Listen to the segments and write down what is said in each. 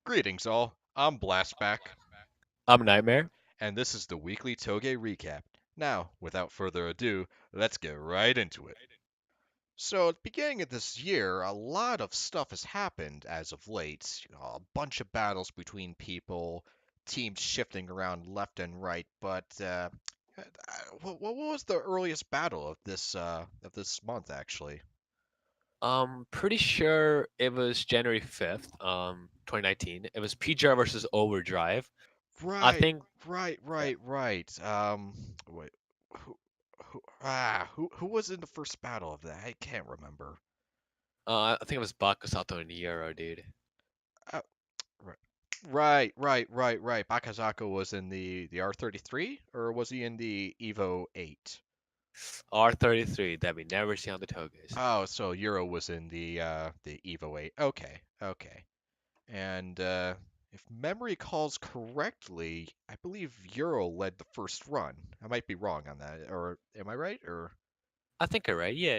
Greetings, all. I'm Blastback, I'm Nightmare. and this is the weekly Touge recap. Now, without further ado, let's get right into it. So, at the beginning of this year, a lot of stuff has happened as of late. A bunch of battles between people, teams shifting around left and right. But what was the earliest battle of this month, actually? Pretty sure it was January 5th, 2019. It was PGR versus Overdrive. I Right, think, right, yeah, right, right. Wait, who was in the first battle of that? I can't remember. I think it was Bakasato and Euro, dude. Uh, ri- right. Bakazako was in the R33, or was he in the Evo 8? R33 that we never see on the Toges. Oh, so Euro was in the Evo 8. Okay, okay. And if memory calls correctly, I believe Euro led the first run. I might be wrong on that, or am I right? Or I think you're right. Yeah.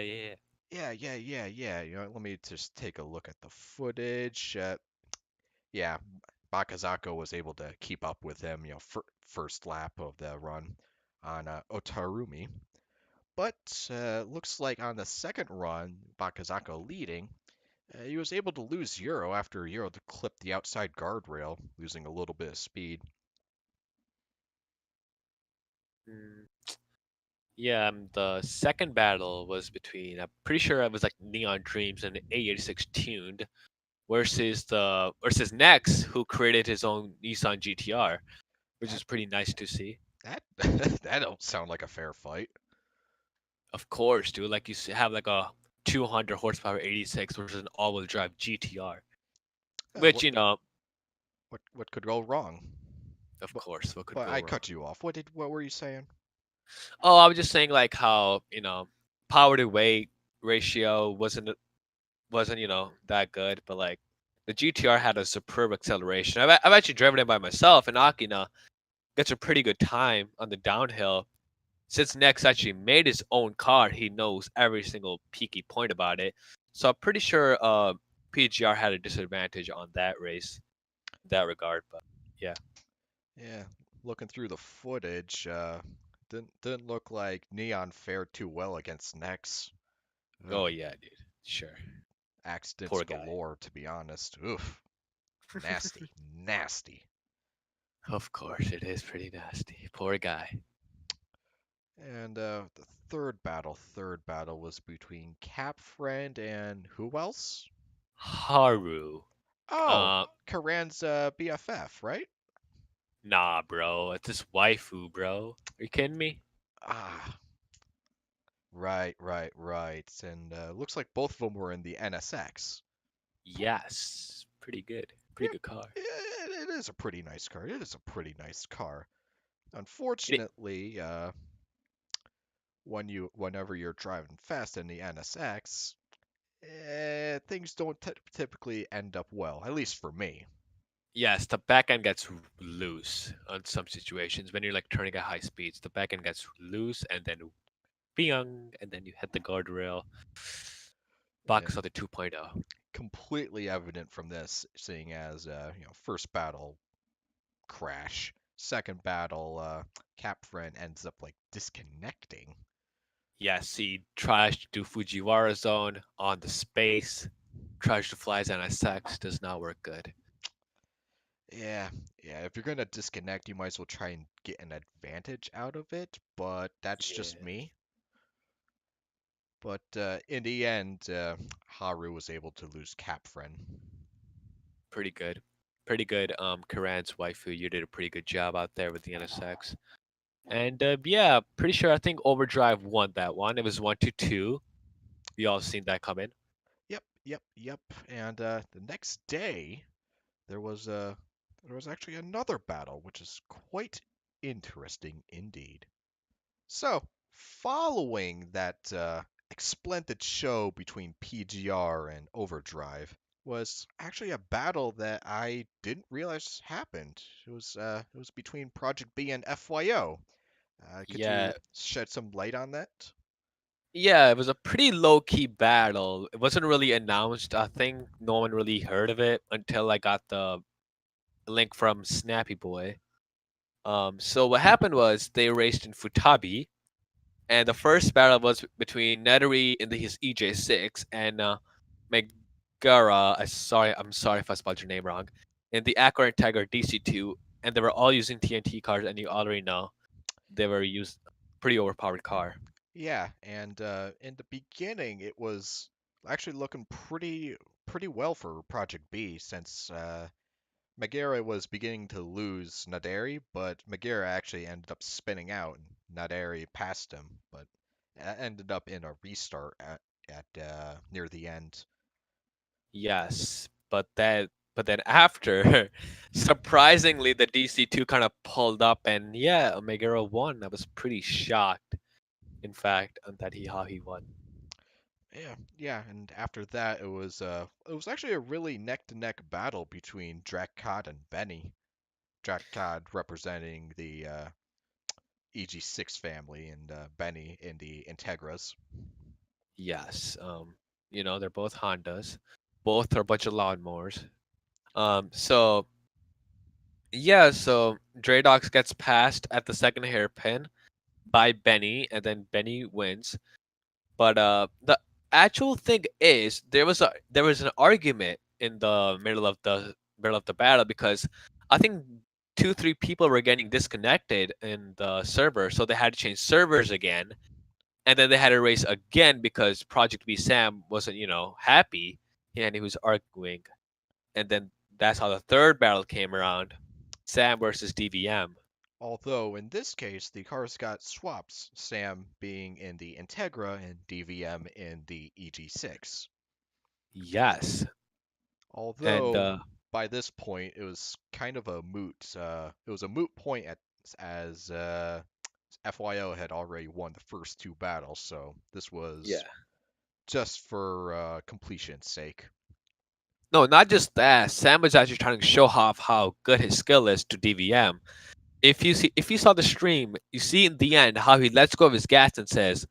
yeah. Let me just take a look at the footage. Yeah, Bakazako was able to keep up with him, first lap of the run on Otarumi. But looks like on the second run, Bakazako leading, he was able to lose Euro after Euro clipped the outside guardrail, losing a little bit of speed. Mm, yeah, the second battle was between, I'm pretty sure it was like Neon Dreams and A86 Tuned versus Nex, who created his own Nissan GTR, which That is pretty nice to see. that that don't sound like a fair fight. Of course, dude. Like have like a 200 horsepower 86 versus an all-wheel drive GTR, Uh, which what what could go wrong? of But, course, what could but go I wrong? cut you off. What were you saying? Oh, I was just saying like how power to weight ratio wasn't that good, but like the GTR had a superb acceleration. I've actually driven it by myself, and Akina gets a pretty good time on the downhill. Since Nex actually made his own car, he knows every single peaky point about it. So I'm pretty sure PGR had a disadvantage on that race in that regard. But yeah. Yeah, looking through the footage, didn't look like Neon fared too well against Nex. Ugh, Oh yeah, dude. Sure. accidents Poor guy. galore, to be honest. Oof, nasty, nasty. Of course, it is pretty nasty. Poor guy. And the third battle was between Capfriend and who else? Haru. Oh, Uh, Karan's BFF, right? nah, bro. It's this waifu, bro. Are you kidding me? Ah, right. And looks like both of them were in the NSX. Yes. Pretty good. Pretty Yep, good car. it is a pretty nice car. It is a pretty nice car. It, Unfortunately, whenever you're driving fast in the NSX, things don't typically end up well, at least for me. yes, the back end gets loose on some situations when you're like turning at high speeds. The back end gets loose, and then bing, and then you hit the guardrail. Yeah, Box of the 2.0. completely evident from this, seeing as first battle crash, second battle Capfriend ends up like disconnecting. Yes, he tries to do Fujiwara zone on the space, tries to fly NSX, does not work good. Yeah, yeah. If you're gonna disconnect, you might as well try and get an advantage out of it. But that's just Yeah, me. But in the end, Haru was able to lose Capfriend. pretty good. Pretty good. Karan's waifu, you did a pretty good job out there with the NSX. And yeah, pretty sure I think Overdrive won that one. It was 1-2. We all seen that come in. Yep. And the next day, there was there was actually another battle, which is quite interesting indeed. So, following that splendid show between PGR and Overdrive was actually a battle that I didn't realize happened. It was between Project B and FYO. Could Yeah, you shed some light on that? yeah, it was a pretty low key battle. It wasn't really announced. I think no one really heard of it until I got the Link from Snappy Boy. So what happened was they raced in Futabi, and the first battle was between Neteri in his EJ6 and Megara. I'm sorry if I spelled your name wrong. In the Aqua and Tiger DC2, and they were all using TNT cars, and you already know they were used pretty overpowered car. Yeah, and in the beginning, it was actually looking pretty well for Project B since Megara was beginning to lose Naderi, but Megara actually ended up spinning out, and Naderi passed him, but that ended up in a restart at near the end. Yes, but then after, surprisingly, the DC2 kind of pulled up, and yeah, Megara won. I was pretty shocked, in fact, on that he how he won. Yeah, yeah, and after that, it was actually a really neck-to-neck battle between Drakod and Benny. Drakod representing the EG6 family, and Benny in the Integras. Yes, they're both Hondas, both are a bunch of lawnmowers. So yeah, so Dradox gets passed at the second hairpin by Benny, and then Benny wins. But the actual thing is, there was an argument in the middle of the battle because I think 2 3 people were getting disconnected in the server, so they had to change servers again, and then they had to race again because Project B Sam wasn't happy, and he was arguing, and then that's how the third battle came around, Sam versus DVM. Although in this case, the cars got swaps, Sam being in the Integra and DVM in the EG6. Yes, and Although by this point it was kind of a moot. It was a moot point as FYO had already won the first two battles, so this yeah. was just for completion's sake. No, not just that. Sam was actually trying to show off how good his skill is to DVM. If you saw the stream, you see in the end how he lets go of his gas and says,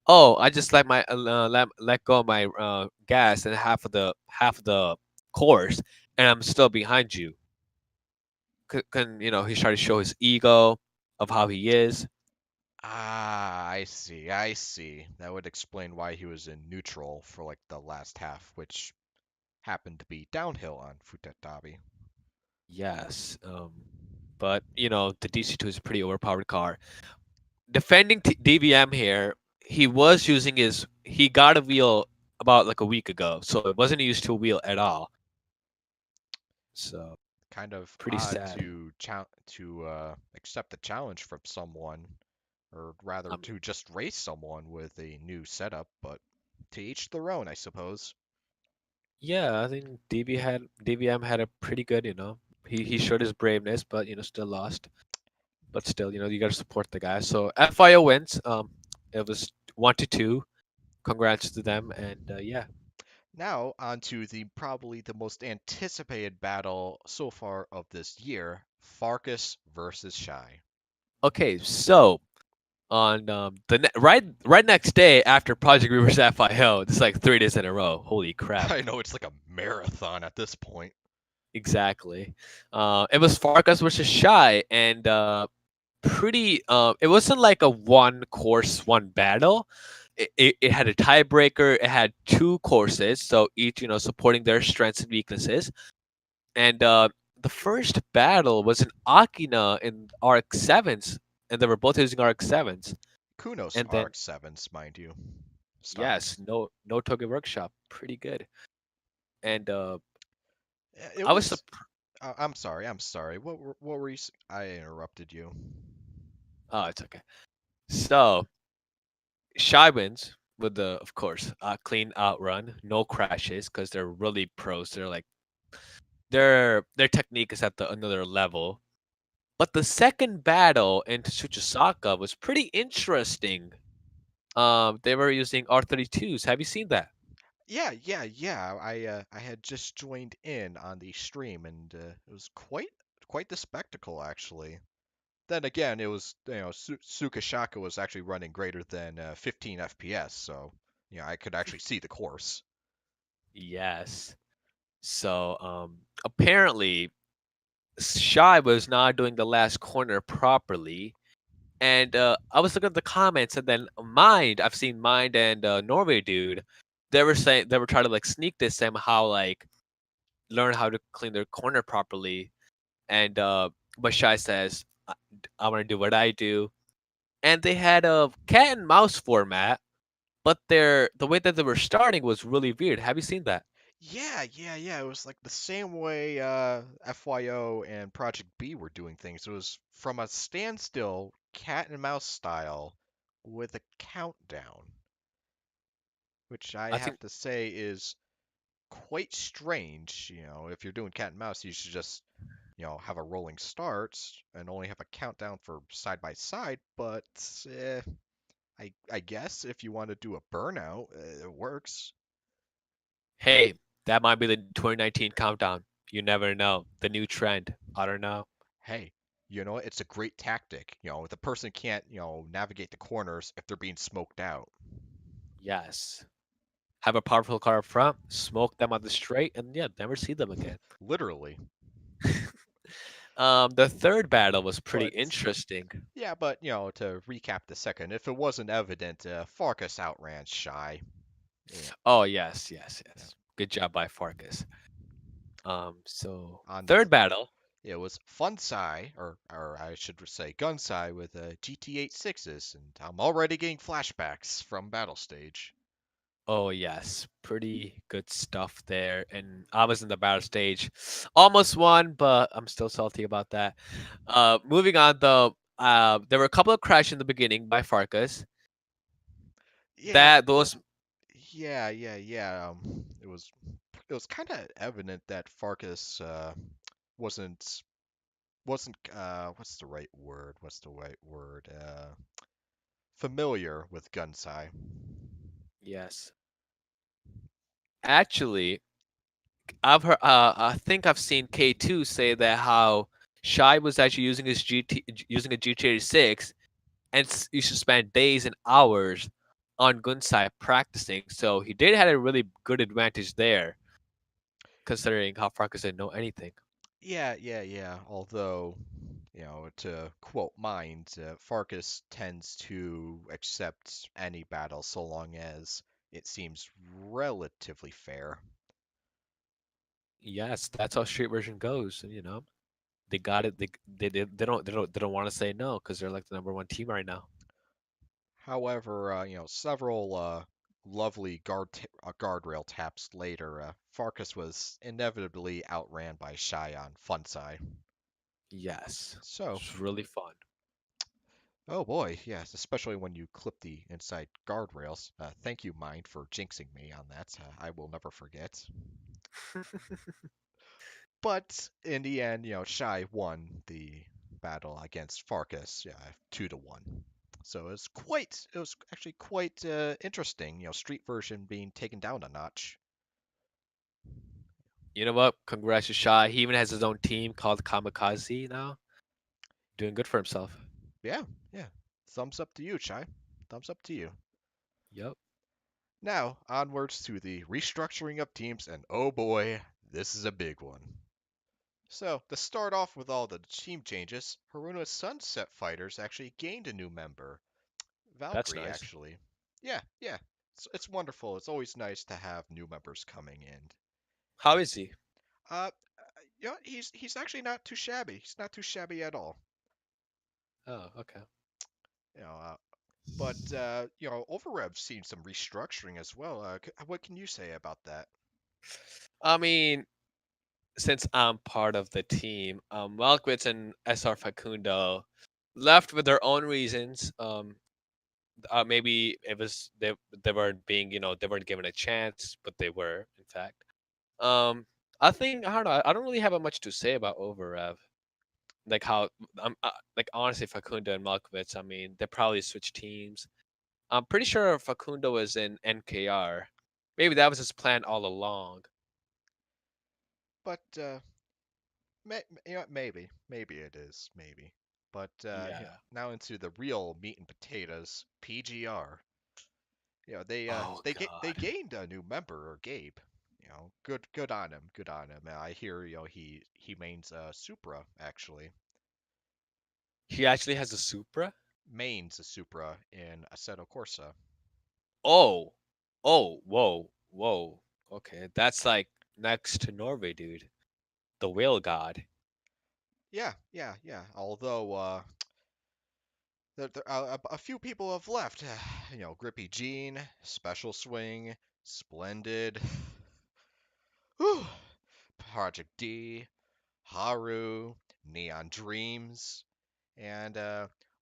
"Oh, I just let go of my gas and half of the course, and I'm still behind you." He's trying to show his ego of how he is. Ah, I see, I see. That would explain why he was in neutral for like the last half, which happened to be downhill on Futatabi. Yes, but the DC2 is a pretty overpowered car. Defending DVM here, he got a wheel about like a week ago, so it wasn't used to a wheel at all. So Kind of pretty odd sad. to accept the challenge from someone, or rather Um, to just race someone with a new setup, but to each their own, I suppose. yeah, I think DVM had a pretty good, he showed his braveness, but still lost. But still, you got to support the guy. So FIO wins. It was 1-2. Congrats to them, and yeah. Now, on to probably the most anticipated battle so far of this year, Farkas versus Shy. Okay, so on right next day after Project Reverse FIO, this is like 3 days in a row. Holy crap! I know it's like a marathon at this point. Exactly. It was Farkas versus Shy, and pretty. It wasn't like a one course, one battle. It had a tiebreaker. It had two courses, so each supporting their strengths and weaknesses. And the first battle was in Akina in RX-7s, and they were both using RX-7s. Kunos And then RX-7s, mind you. yes, Stars. no Toge Workshop, pretty good. And It I was was. surprised. I'm sorry. I'm sorry. What were you? I interrupted you. Oh, it's okay. So Shy wins with the, of course, clean outrun, no crashes because they're really pros. They're like their technique is at the another level. But the second battle in Tsuchisaka was pretty interesting. They were using R32s. Have you seen that? Yeah, yeah, yeah. I had just joined in on the stream, and it was quite the spectacle actually. Then again, it was Sukashaka was actually running greater than 15 FPS, so I could actually see the course. Yes. So apparently Shy was not doing the last corner properly. And I was looking at the comments, and then Mind, I've seen Mind and Norway dude, they were saying they were trying to like sneak this somehow, like learn how to clean their corner properly. And but Shy says, I want to do what I do. And they had a cat and mouse format, but the way that they were starting was really weird. Have you seen that? Yeah. It was like the same way FYO and Project B were doing things. It was from a standstill, cat and mouse style, with a countdown, which I I have think to say is quite strange. If you're doing cat and mouse, you should just, have a rolling start and only have a countdown for side by side. But I guess if you want to do a burnout, it works. hey, that might be the 2019 countdown. You never know. The new trend. I don't know. Hey, it's a great tactic. If the person can't, navigate the corners if they're being smoked out. Yes. Have a powerful car up front, smoke them on the straight, and yeah, never see them again. Literally. The third battle was pretty But interesting. yeah, but to recap the second, if it wasn't evident, Farkas outran Shy. Yeah, Oh yes, yeah. yes. Good job by Farkas. So On the third battle. It was Funsai, or I should say Gunsai with GT8 sixes, and I'm already getting flashbacks from Battle Stage. Oh yes, pretty good stuff there. And I was in the battle stage, almost won, but I'm still salty about that. Moving on though, there were a couple of crashes in the beginning by Farkas. Yeah, That those yeah. It was kind of evident that Farkas wasn't wasn't what's the right word? What's the right word? Familiar with Gunsai. yes, actually, I've heard. I think I've seen K2 say that how Shy was actually using his using a GT86, and you should spend days and hours on Gunsai practicing. So he did had a really good advantage there, considering how Farkas didn't know anything. Yeah. Although, to quote Mind, Farkas tends to accept any battle so long as it seems relatively fair. Yes, that's how Street version goes. And, they got it. They don't want to say no because they're like the number one team right now. However, several lovely guardrail taps later, Farkas was inevitably outran by Shy on Funsai. Yes, So, it's really fun. oh boy, yes, especially when you clip the inside guardrails. Thank you, Mind, for jinxing me on that. I will never forget. But in the end, Shy won the battle against Farkas, 2-1. So it was actually quite interesting, Street version being taken down a notch. You know what? Congrats to Shy. He even has his own team called Kamikaze now. Doing good for himself. Yeah, yeah. Thumbs up to you, Shy. Thumbs up to you. Yep. Now, onwards to the restructuring of teams, and oh boy, this is a big one. So, to start off with all the team changes, Haruna's Sunset Fighters actually gained a new member. That's Valkyrie, nice. actually. Yeah. It's wonderful. It's always nice to have new members coming in. How is he? Uh, he's actually not too shabby. He's not too shabby at all. Oh, okay. You know, uh, but Overrev's seen some restructuring as well. What can you say about that? I mean, since I'm part of the team, Malkwitz and SR Facundo left with their own reasons. Maybe it was they weren't being they weren't given a chance, but they were in fact. Um, I think I don't know. I don't really have much to say about Overrev. Like how like honestly, Facundo and Malkovich. I mean, they probably switched teams. I'm pretty sure Facundo was in NKR. Maybe that was his plan all along. But maybe it is, maybe. But Yeah. now into the real meat and potatoes, PGR. They Oh they God. gained a new member, or Gabe. Good on him. Good on him. I hear, he mains Supra actually. He actually has a Supra. Mains a Supra in Assetto Corsa. Oh, oh, whoa, whoa. Okay, that's like next to Norway, dude. The whale god. Yeah, yeah, yeah. Although a few people have left. Grippy Gene, Special Swing, Splendid, whew, Project D, Haru, Neon Dreams, and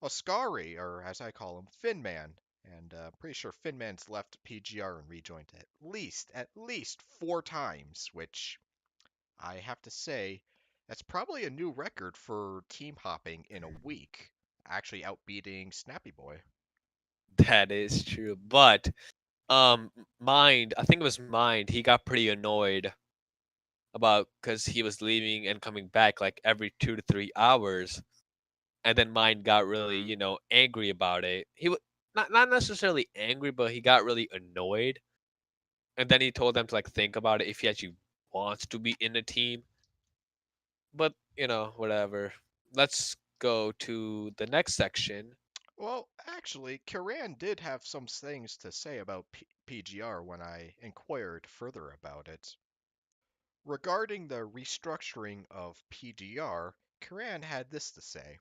Oscari, or as I call him, Finman. And pretty sure Finman's left PGR and rejoined at least 4 times, which I have to say, that's probably a new record for team hopping in a week, actually outbeating Snappy Boy. That is true. But Mind, I think it was Mind. He got pretty annoyed about because he was leaving and coming back like every 2 to 3 hours, and then Mind got really, angry about it. He was not necessarily angry, but he got really annoyed, and then he told them to like think about it if he actually wants to be in a team. But whatever. Let's go to the next section. Well, actually, Kiran did have some things to say about PGR when I inquired further about it. Regarding the restructuring of PGR, Kiran had this to say.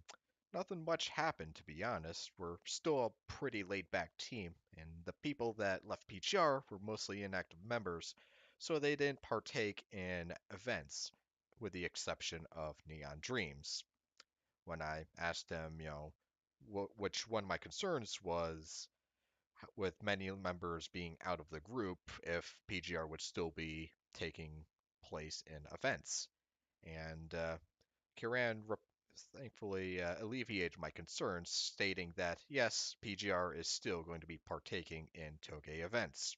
Nothing much happened, to be honest. We're still a pretty laid back team, and the people that left PGR were mostly inactive members, so they didn't partake in events, with the exception of Neon Dreams. When I asked them, which one of my concerns was, with many members being out of the group, if PGR would still be taking place in events. And Kiran thankfully alleviated my concerns, stating that yes, PGR is still going to be partaking in Toge events.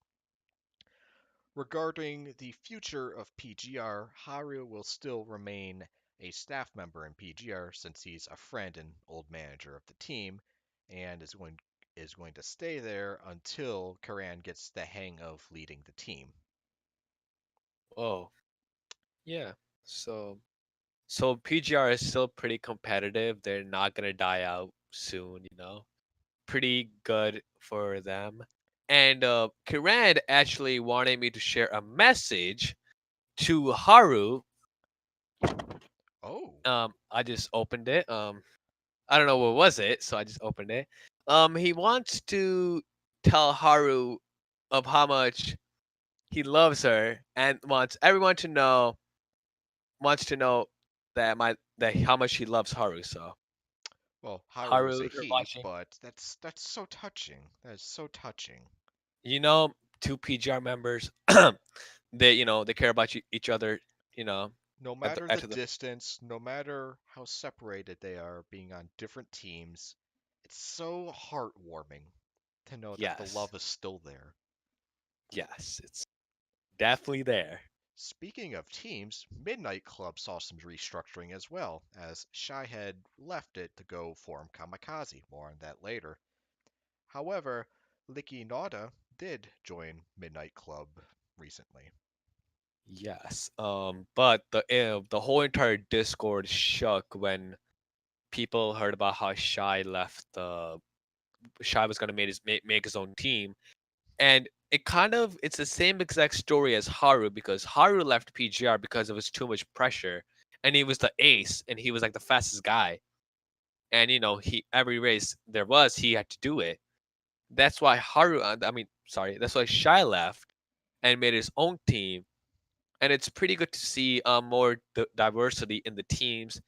Regarding the future of PGR, Haru will still remain a staff member in PGR since he's a friend and old manager of the team, and is going to stay there until Karan gets the hang of leading the team. Oh, yeah. So so PGR is still pretty competitive. They're not gonna die out soon. Pretty good for them. And Kiran actually wanted me to share a message to Haru. Oh, I just opened it. I don't know what was it, so I just opened it. He wants to tell Haru of how much he loves her and wants to know that how much he loves Haru. So well, Haru is Haru, a if you're he, watching, but that's so touching. That is so touching. you know, two PGR members, they care about each other. You know, No at the matter at the the distance, no matter how separated they are being on different teams, it's so heartwarming to know that the yes, love is still there. yes, it's definitely there. Speaking of teams, Midnight Club saw some restructuring as well, as Shy had left it to go form Kamikaze. More on that later. However, Licky Nauta did join Midnight Club recently. Yes. But the whole entire Discord shook when people heard about how Shy left. Shy was gonna make his own team, and it's the same exact story as Haru because Haru left PGR because it was too much pressure, and he was the ace, and he was like the fastest guy, and he every race there was he had to do it. That's why sorry, that's why Shy left and made his own team, and it's pretty good to see more diversity in the teams.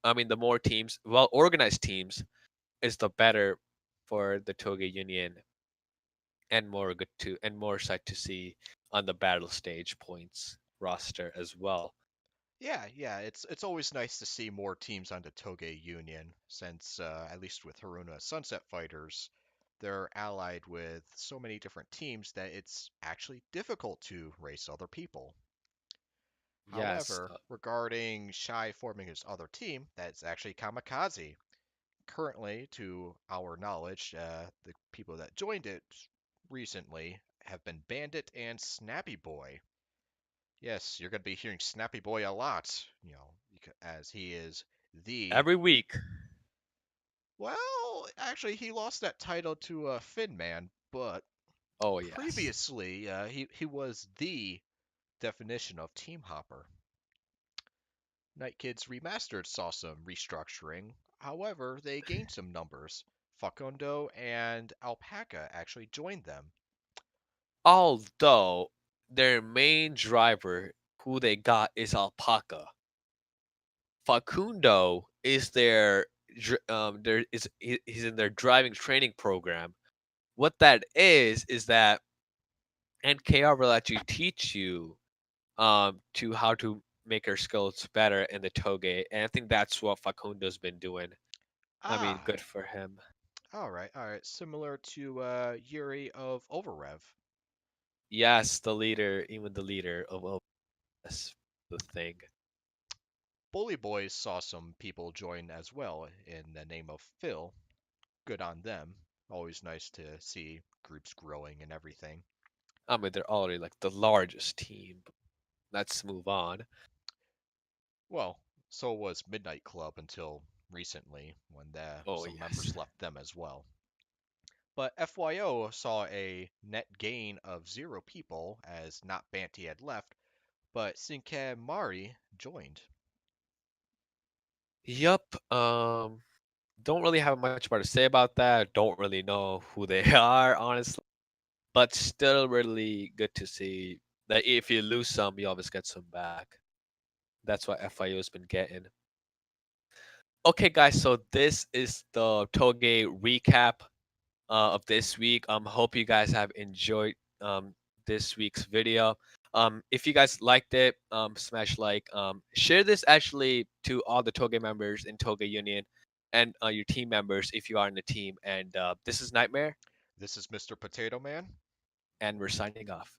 I mean, the more teams, well organized teams, is the better for the Toge Union, and more sight to see on the battle stage points roster as well. Yeah, yeah, it's always nice to see more teams on the Toge Union, since at least with Haruna Sunset Fighters, they're allied with so many different teams that it's actually difficult to race other people. Yes, However, regarding Shy forming his other team, that's actually Kamikaze. Currently, to our knowledge, the people that joined it recently have been Bandit and Snappy Boy. Yes, you're going to be hearing Snappy Boy a lot, as he is the. Every week. Well, actually, he lost that title to Finn Man, but Oh yes. previously, he was the definition of Team Hopper. Night Kids Remastered saw some restructuring. However, they gained some numbers. Facundo and Alpaca actually joined them. Although their main driver, who they got, is Alpaca. Facundo is he's in their driving training program. What that is that NKR will actually teach you to how to make your skills better in the toge, and I think that's what Facundo's been doing. I mean, Ah, good for him. all right, all right. Similar to Yuri of Overrev. Yes, the leader, even the leader of OS, the thing. Bully Boys saw some people join as well in the name of Phil. Good on them. Always nice to see groups growing and everything. I mean, they're already like the largest team. Let's move on. Well, so was Midnight Club until recently when Oh some yes. members left them as well. But FYO saw a net gain of 0 people as not Banty had left, but Sinke Mari joined. Yup. Don't really have much more to say about that. Don't really know who they are, honestly. But still, really good to see that if you lose some, you always get some back. That's what FIU has been getting. Okay, guys. So this is the Toge recap of this week. Hope you guys have enjoyed this week's video. If you guys liked it, smash like. Share this actually to all the Toge members in Toge Union and your team members if you are in the team. And this is Nightmare, This is Mr. Potato Man. and we're signing off.